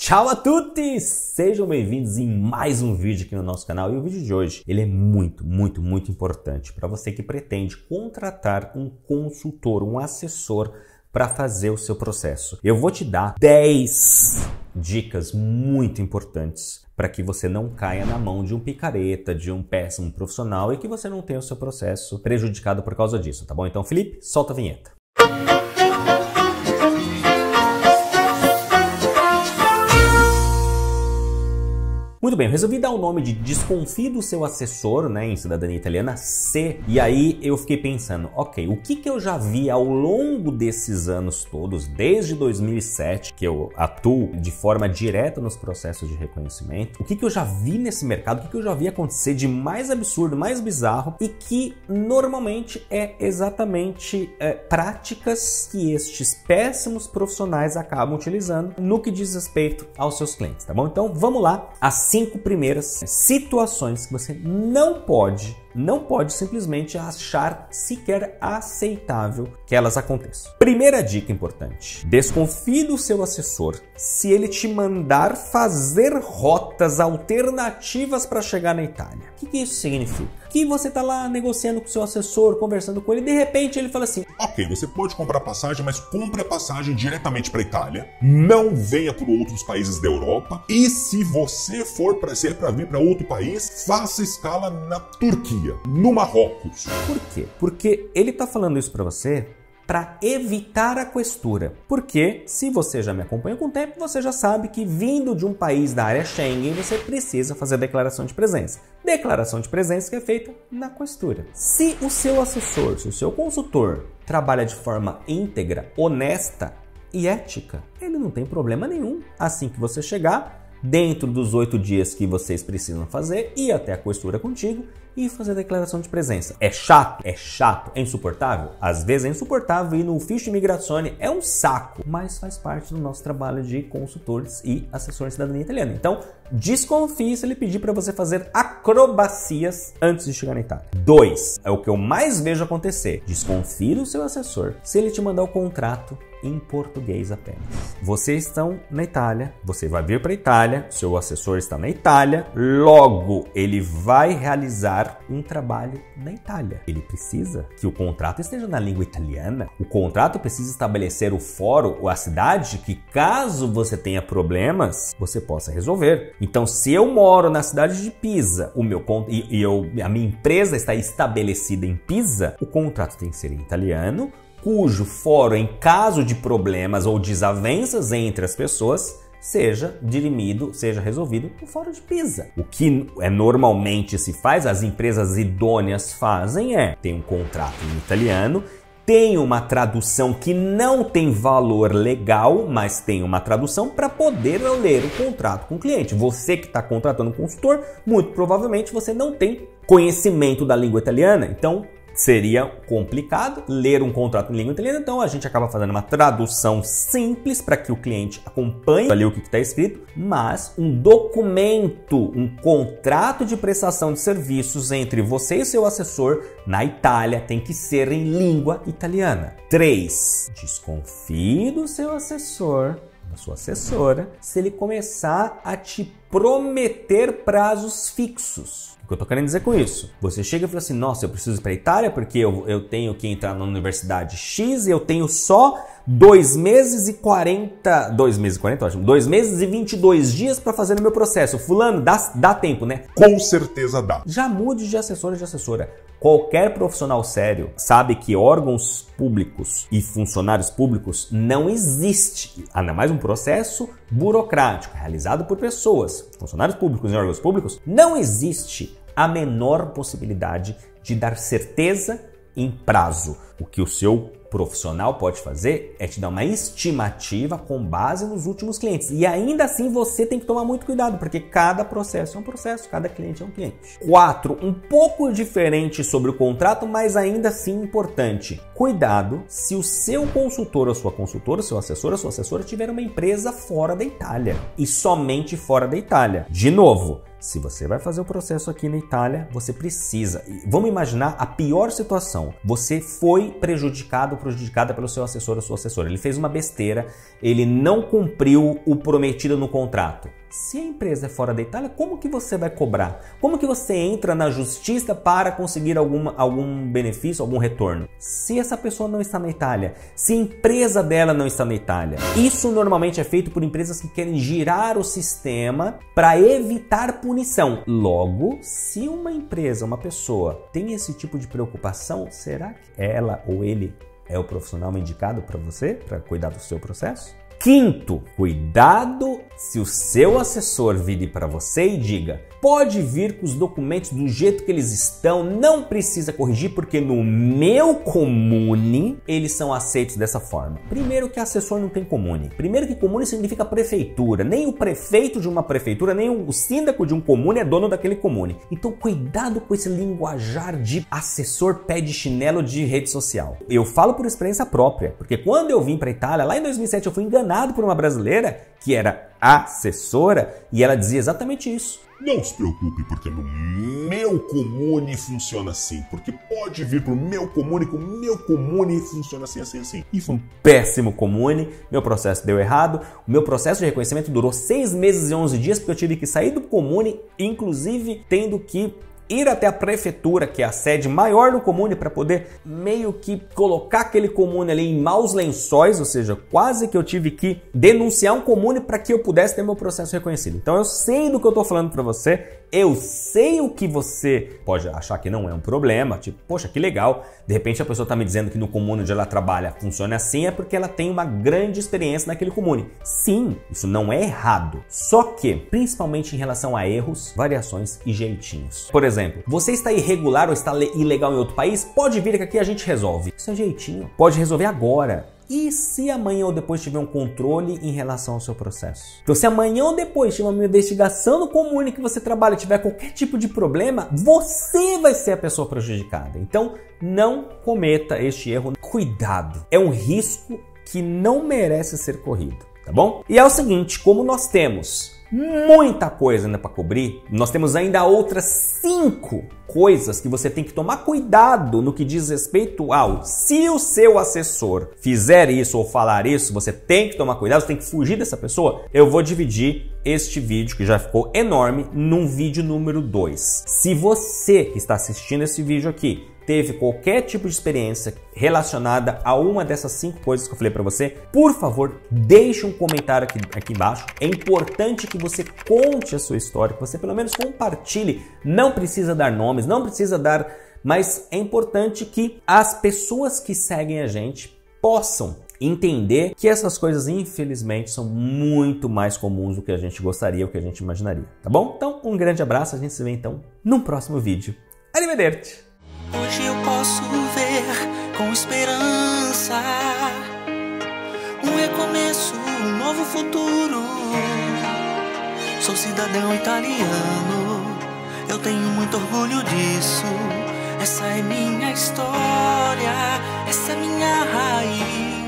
Ciao a tutti! Sejam bem-vindos em mais um vídeo aqui no nosso canal. E o vídeo de hoje, ele é muito importante para você que pretende contratar um consultor, um assessor para fazer o seu processo. Eu vou te dar 10 dicas muito importantes para que você não caia na mão de um picareta, de um péssimo profissional e que você não tenha o seu processo prejudicado por causa disso, tá bom? Então, Felipe, solta a vinheta. Muito bem, eu resolvi dar o nome de Desconfie do seu assessor, né, em cidadania italiana, C. E aí eu fiquei pensando, ok, o que eu já vi ao longo desses anos todos, desde 2007, que eu atuo de forma direta nos processos de reconhecimento, o que eu já vi nesse mercado, o que eu já vi acontecer de mais absurdo, mais bizarro e que normalmente é exatamente práticas que estes péssimos profissionais acabam utilizando no que diz respeito aos seus clientes, tá bom? Então vamos lá, as 5 primeiras situações que você não pode simplesmente achar sequer aceitável que elas aconteçam. Primeira dica importante: desconfie do seu assessor se ele te mandar fazer rotas alternativas para chegar na Itália. O que isso significa? Que você tá lá negociando com o seu assessor, conversando com ele, e de repente ele fala assim: ok, você pode comprar passagem, mas compre a passagem diretamente para a Itália, não venha por outros países da Europa, e se você for para vir para outro país, faça escala na Turquia, no Marrocos. Por quê? Porque ele tá falando isso para você para evitar a questura. Porque, se você já me acompanha com o tempo, você já sabe que vindo de um país da área Schengen, você precisa fazer a declaração de presença. Declaração de presença que é feita na questura. Se o seu assessor, se o seu consultor trabalha de forma íntegra, honesta e ética, ele não tem problema nenhum. Assim que você chegar, dentro dos 8 dias que vocês precisam fazer, ir até a questura contigo e fazer a declaração de presença. É chato? É chato. É insuportável? Às vezes é insuportável e no Fiche Migrazione é um saco, mas faz parte do nosso trabalho de consultores e assessores de cidadania italiana. Então, desconfie se ele pedir para você fazer acrobacias antes de chegar na Itália. 2. É o que eu mais vejo acontecer. Desconfie do seu assessor se ele te mandar o contrato em português apenas. Vocês estão na Itália, você vai vir para a Itália, seu assessor está na Itália, logo ele vai realizar um trabalho na Itália. Ele precisa que o contrato esteja na língua italiana. O contrato precisa estabelecer o fórum ou a cidade que, caso você tenha problemas, você possa resolver. Então, se eu moro na cidade de Pisa, a minha empresa está estabelecida em Pisa, o contrato tem que ser em italiano, cujo fórum, em caso de problemas ou desavenças entre as pessoas, seja dirimido, seja resolvido no fórum de Pisa. O que normalmente se faz, as empresas idôneas fazem tem um contrato em italiano, tem uma tradução que não tem valor legal, mas tem uma tradução para poder ler o contrato com o cliente. Você que está contratando um consultor, muito provavelmente você não tem conhecimento da língua italiana, então seria complicado ler um contrato em língua italiana, então a gente acaba fazendo uma tradução simples para que o cliente acompanhe ali o que está escrito, mas um documento, um contrato de prestação de serviços entre você e seu assessor na Itália tem que ser em língua italiana. 3. Desconfie do seu assessor, da sua assessora, se ele começar a te prometer prazos fixos. O que eu tô querendo dizer com isso? Você chega e fala assim: nossa, eu preciso ir para a Itália porque eu tenho que entrar na universidade X e eu tenho só 2 meses e 22 dias para fazer o meu processo. Fulano, dá tempo, né? Com certeza dá. Já mude de assessor ou de assessora. Qualquer profissional sério sabe que órgãos públicos e funcionários públicos não existe, ainda mais um processo burocrático realizado por pessoas, funcionários públicos e órgãos públicos, não existe a menor possibilidade de dar certeza em prazo. O que o seu profissional pode fazer é te dar uma estimativa com base nos últimos clientes. E ainda assim você tem que tomar muito cuidado, porque cada processo é um processo, cada cliente é um cliente. 4. Um pouco diferente sobre o contrato, mas ainda assim importante. Cuidado se o seu consultor ou sua consultora, seu assessor ou sua assessora tiver uma empresa fora da Itália. E somente fora da Itália. De novo, Se você vai fazer o processo aqui na Itália, você precisa... Vamos imaginar a pior situação. Você foi prejudicado ou prejudicada pelo seu assessor ou sua assessora. Ele fez uma besteira, ele não cumpriu o prometido no contrato. Se a empresa é fora da Itália, como que você vai cobrar? Como que você entra na justiça para conseguir algum benefício, algum retorno? Se essa pessoa não está na Itália, se a empresa dela não está na Itália. Isso normalmente é feito por empresas que querem girar o sistema para evitar punição. Logo, se uma empresa, uma pessoa tem esse tipo de preocupação, será que ela ou ele é o profissional indicado para você, para cuidar do seu processo? Quinto, cuidado se o seu assessor vire para você e diga: pode vir com os documentos do jeito que eles estão, não precisa corrigir porque no meu comune eles são aceitos dessa forma. Primeiro que assessor não tem comune. Primeiro que comune significa prefeitura. Nem o prefeito de uma prefeitura, nem o síndico de um comune é dono daquele comune. Então cuidado com esse linguajar de assessor pé de chinelo de rede social. Eu falo por experiência própria, porque quando eu vim para a Itália, lá em 2007, eu fui enganado por uma brasileira que era assessora e ela dizia exatamente isso. Não se preocupe, porque no meu comune funciona assim. Porque pode vir pro meu comune, que o meu comune funciona assim, assim, assim. E foi um péssimo comune, meu processo deu errado. O meu processo de reconhecimento durou 6 meses e 11 dias, porque eu tive que sair do comune, inclusive tendo que ir até a prefeitura, que é a sede maior do comune, para poder meio que colocar aquele comune ali em maus lençóis, ou seja, quase que eu tive que denunciar um comune para que eu pudesse ter meu processo reconhecido. Então eu sei do que eu estou falando para você, eu sei o que você pode achar que não é um problema, tipo, poxa, que legal, de repente a pessoa está me dizendo que no comune onde ela trabalha funciona assim, é porque ela tem uma grande experiência naquele comune. Sim, isso não é errado, só que, principalmente em relação a erros, variações e jeitinhos. Por exemplo, você está irregular ou está ilegal em outro país? Pode vir que aqui a gente resolve. Isso é jeitinho. Pode resolver agora. E se amanhã ou depois tiver um controle em relação ao seu processo? Então, se amanhã ou depois tiver uma investigação no comune que você trabalha e tiver qualquer tipo de problema, você vai ser a pessoa prejudicada. Então, não cometa este erro. Cuidado. É um risco que não merece ser corrido, tá bom? E é o seguinte, como nós temos muita coisa ainda para cobrir, nós temos ainda outras 5 coisas que você tem que tomar cuidado no que diz respeito ao: se o seu assessor fizer isso ou falar isso, você tem que tomar cuidado, você tem que fugir dessa pessoa. Eu vou dividir este vídeo, que já ficou enorme, num vídeo número 2. Se você que está assistindo esse vídeo aqui teve qualquer tipo de experiência relacionada a uma dessas 5 coisas que eu falei para você, por favor, deixe um comentário aqui embaixo. É importante que você conte a sua história, que você pelo menos compartilhe. Não precisa dar nomes, não precisa dar, mas é importante que as pessoas que seguem a gente possam entender que essas coisas, infelizmente, são muito mais comuns do que a gente gostaria, ou que a gente imaginaria, tá bom? Então, um grande abraço, a gente se vê então num próximo vídeo. Arrivederci! Hoje eu posso ver com esperança um recomeço, um novo futuro. Sou cidadão italiano, eu tenho muito orgulho disso. Essa é minha história, essa é minha raiz.